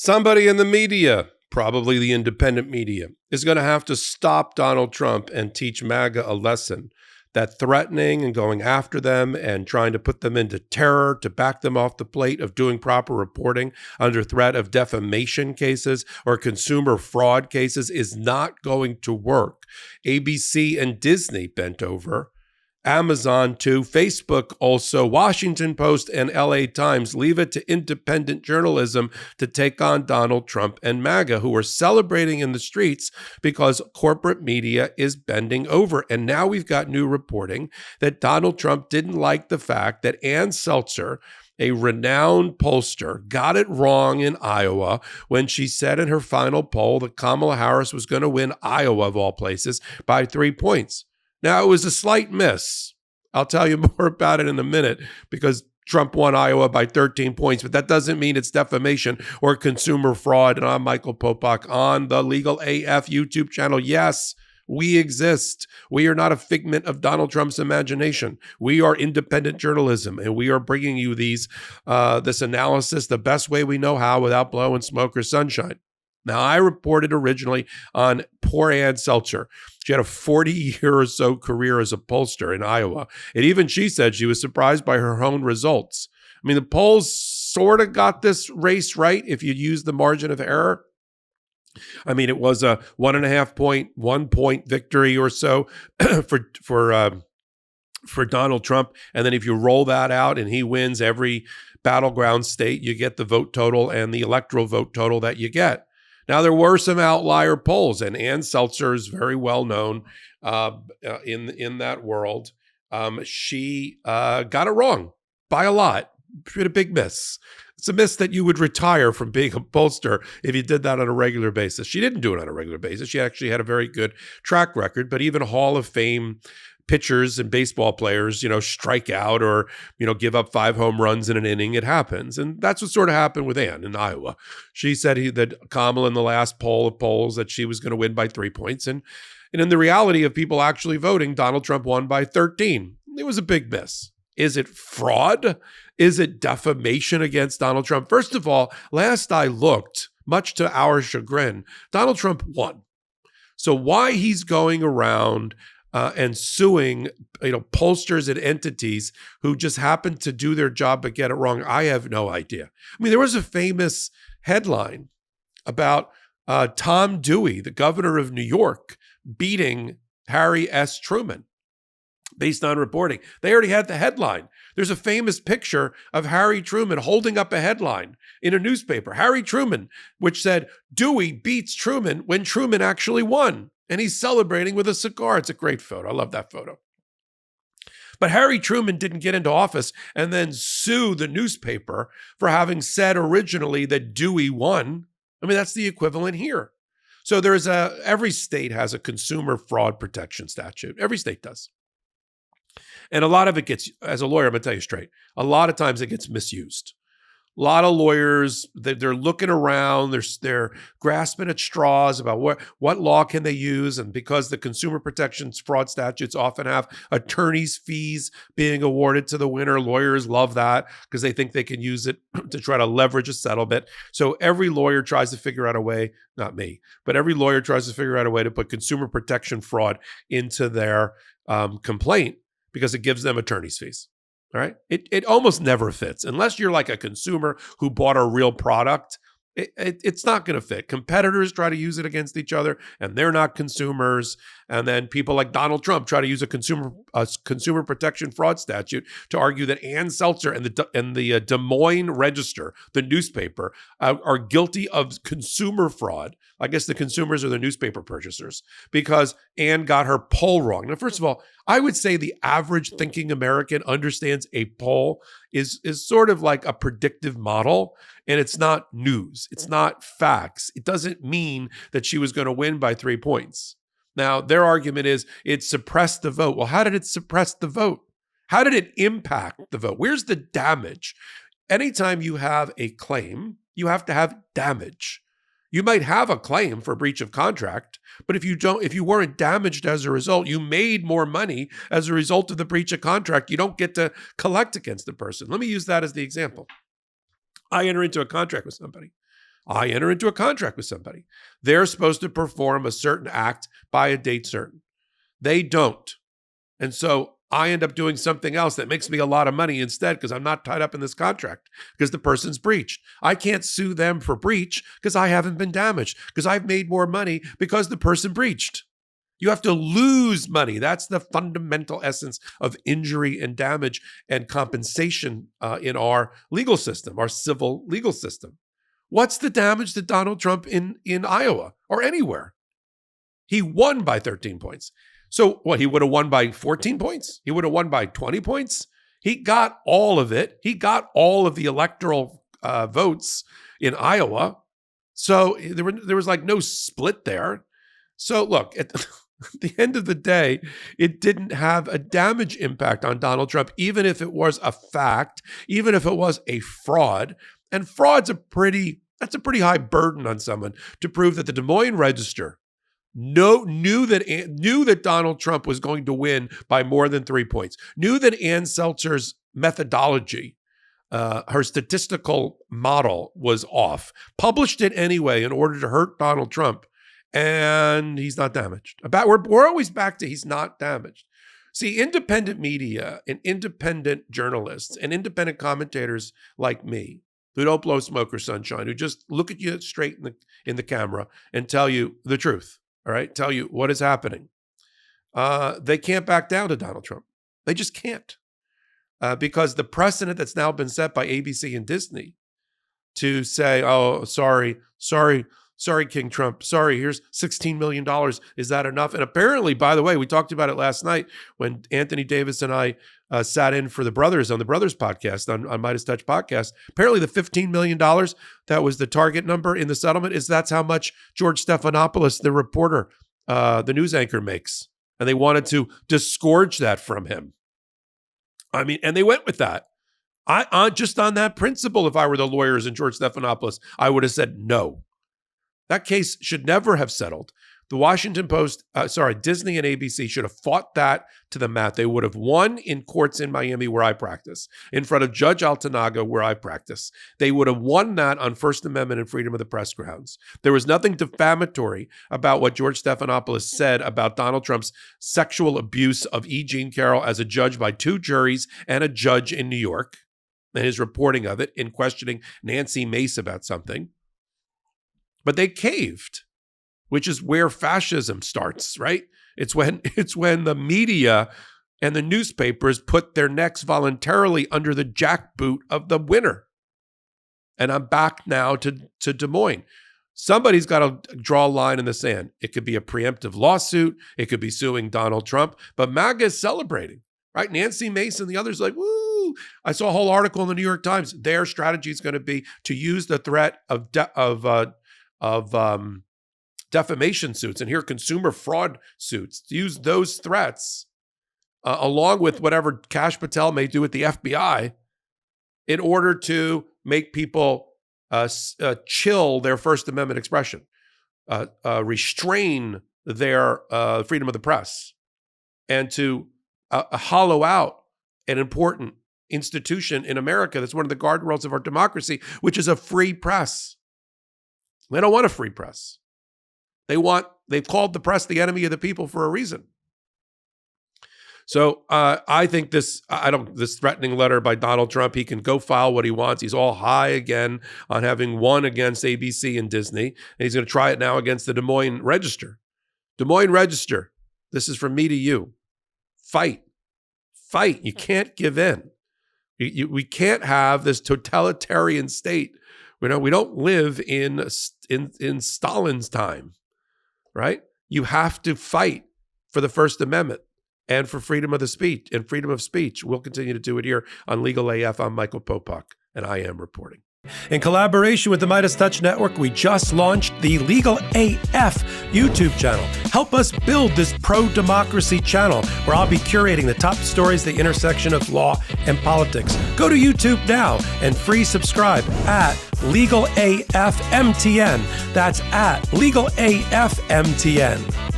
Somebody in the media, probably the independent media, is going to have to stop Donald Trump and teach MAGA a lesson that threatening and going after them and trying to put them into terror to back them off the plate of doing proper reporting under threat of defamation cases or consumer fraud cases is not going to work. ABC and Disney bent over. Amazon too, Facebook also, Washington Post and LA Times. Leave it to independent journalism to take on Donald Trump and MAGA, who are celebrating in the streets because corporate media is bending over. And now we've got new reporting that Donald Trump didn't like the fact that Ann Seltzer, a renowned pollster, got it wrong in Iowa when she said in her final poll that Kamala Harris was going to win Iowa, of all places, by 3 points. Now, it was a slight miss. I'll tell you more about it in a minute because Trump won Iowa by 13 points, but that doesn't mean it's defamation or consumer fraud. And I'm Michael Popok on the Legal AF YouTube channel. Yes, we exist. We are not a figment of Donald Trump's imagination. We are independent journalism, and we are bringing you this analysis the best way we know how without blowing smoke or sunshine. Now, I reported originally on poor Ann Seltzer. She had a 40-year or so career as a pollster in Iowa. And even she said she was surprised by her own results. I mean, the polls sort of got this race right if you use the margin of error. I mean, it was a 1.5 point, 1 point victory or so for Donald Trump. And then if you roll that out and he wins every battleground state, you get the vote total and the electoral vote total that you get. Now, there were some outlier polls, and Ann Seltzer is very well known in that world. She got it wrong by a lot. She had a big miss. It's a miss that you would retire from being a pollster if you did that on a regular basis. She didn't do it on a regular basis. She actually had a very good track record, but even Hall of Fame pitchers and baseball players, strike out or, give up 5 home runs in an inning. It happens. And that's what sort of happened with Ann in Iowa. She said that Kamala in the last poll of polls that she was going to win by 3 points. And in the reality of people actually voting, Donald Trump won by 13. It was a big miss. Is it fraud? Is it defamation against Donald Trump? First of all, last I looked, much to our chagrin, Donald Trump won. So why he's going around and suing, pollsters and entities who just happen to do their job but get it wrong, I have no idea. I mean, there was a famous headline about Tom Dewey, the governor of New York, beating Harry S. Truman based on reporting. They already had the headline. There's a famous picture of Harry Truman holding up a headline in a newspaper, Harry Truman, which said, Dewey beats Truman when Truman actually won. And he's celebrating with a cigar. It's a great photo. I love that photo. But Harry Truman didn't get into office and then sue the newspaper for having said originally that Dewey won. I mean, that's the equivalent here. So every state has a consumer fraud protection statute. Every state does. And a lot of it gets, as a lawyer, I'm going to tell you straight, a lot of times it gets misused. A lot of lawyers, they're looking around, they're grasping at straws about what law can they use. And because the consumer protection fraud statutes often have attorney's fees being awarded to the winner, lawyers love that because they think they can use it to try to leverage a settlement. So every lawyer tries to figure out a way, not me, but every lawyer tries to figure out a way to put consumer protection fraud into their complaint because it gives them attorney's fees. All right. It almost never fits unless you're like a consumer who bought a real product. It's not going to fit. Competitors try to use it against each other and they're not consumers. And then people like Donald Trump try to use a consumer protection fraud statute to argue that Ann Seltzer and the Des Moines Register, the newspaper, are guilty of consumer fraud. I guess the consumers are the newspaper purchasers because Ann got her poll wrong. Now, first of all, I would say the average thinking American understands a poll is sort of like a predictive model, and it's not news. It's not facts. It doesn't mean that she was going to win by 3 points. Now, their argument is it suppressed the vote. Well, how did it suppress the vote? How did it impact the vote? Where's the damage? Anytime you have a claim, you have to have damage. You might have a claim for breach of contract, but if you weren't damaged as a result, you made more money as a result of the breach of contract, you don't get to collect against the person. Let me use that as the example. I enter into a contract with somebody. I enter into a contract with somebody. They're supposed to perform a certain act by a date certain. They don't. And so I end up doing something else that makes me a lot of money instead because I'm not tied up in this contract because the person's breached. I can't sue them for breach because I haven't been damaged because I've made more money because the person breached. You have to lose money. That's the fundamental essence of injury and damage and compensation in our legal system, our civil legal system. What's the damage to Donald Trump in Iowa or anywhere? He won by 13 points. So what, he would have won by 14 points? He would have won by 20 points? He got all of it. He got all of the electoral votes in Iowa. So there was like no split there. So look, at the end of the day, it didn't have a damage impact on Donald Trump, even if it was a fact, even if it was a fraud. And fraud's a pretty high burden on someone to prove that the Des Moines Register knew that Donald Trump was going to win by more than 3 points, knew that Ann Seltzer's methodology, her statistical model was off, published it anyway in order to hurt Donald Trump, and he's not damaged. We're always back to he's not damaged. See, independent media and independent journalists and independent commentators like me, who don't blow smoke or sunshine, who just look at you straight in the camera and tell you the truth, all right? Tell you what is happening. They can't back down to Donald Trump. They just can't. Because the precedent that's now been set by ABC and Disney to say, oh, sorry, King Trump, sorry, here's $16 million. Is that enough? And apparently, by the way, we talked about it last night when Anthony Davis and I sat in for the Brothers on the Brothers podcast, on Midas Touch podcast. Apparently the $15 million that was the target number in the settlement that's how much George Stephanopoulos, the reporter, the news anchor, makes. And they wanted to disgorge that from him. I mean, and they went with that. I just on that principle, if I were the lawyers in George Stephanopoulos, I would have said no. That case should never have settled. The Washington Post, Disney and ABC should have fought that to the mat. They would have won in courts in Miami where I practice, in front of Judge Altanaga where I practice. They would have won that on First Amendment and freedom of the press grounds. There was nothing defamatory about what George Stephanopoulos said about Donald Trump's sexual abuse of E. Jean Carroll as a judge by 2 juries and a judge in New York, and his reporting of it in questioning Nancy Mace about something. But they caved, which is where fascism starts, right? It's when the media and the newspapers put their necks voluntarily under the jackboot of the winner. And I'm back now to Des Moines. Somebody's got to draw a line in the sand. It could be a preemptive lawsuit. It could be suing Donald Trump. But MAGA is celebrating, right? Nancy Mace and the others like, woo. I saw a whole article in the New York Times. Their strategy is going to be to use the threat of defamation suits and here consumer fraud suits, to use those threats along with whatever Kash Patel may do with the FBI in order to make people chill their First Amendment expression, restrain their freedom of the press, and to hollow out an important institution in America that's one of the guardrails of our democracy, which is a free press. They don't want a free press. They've called the press the enemy of the people for a reason. So I think this threatening letter by Donald Trump, he can go file what he wants. He's all high again on having won against ABC and Disney. And he's going to try it now against the Des Moines Register. Des Moines Register, this is from me to you. Fight. You can't give in. We can't have this totalitarian state. We don't live in Stalin's time, right? You have to fight for the First Amendment and for freedom of the speech and freedom of speech. We'll continue to do it here on Legal AF. I'm Michael Popok, and I am reporting. In collaboration with the Midas Touch Network, we just launched the Legal AF YouTube channel. Help us build this pro-democracy channel where I'll be curating the top stories at the intersection of law and politics. Go to YouTube now and free subscribe at Legal AF MTN. That's at Legal AF MTN.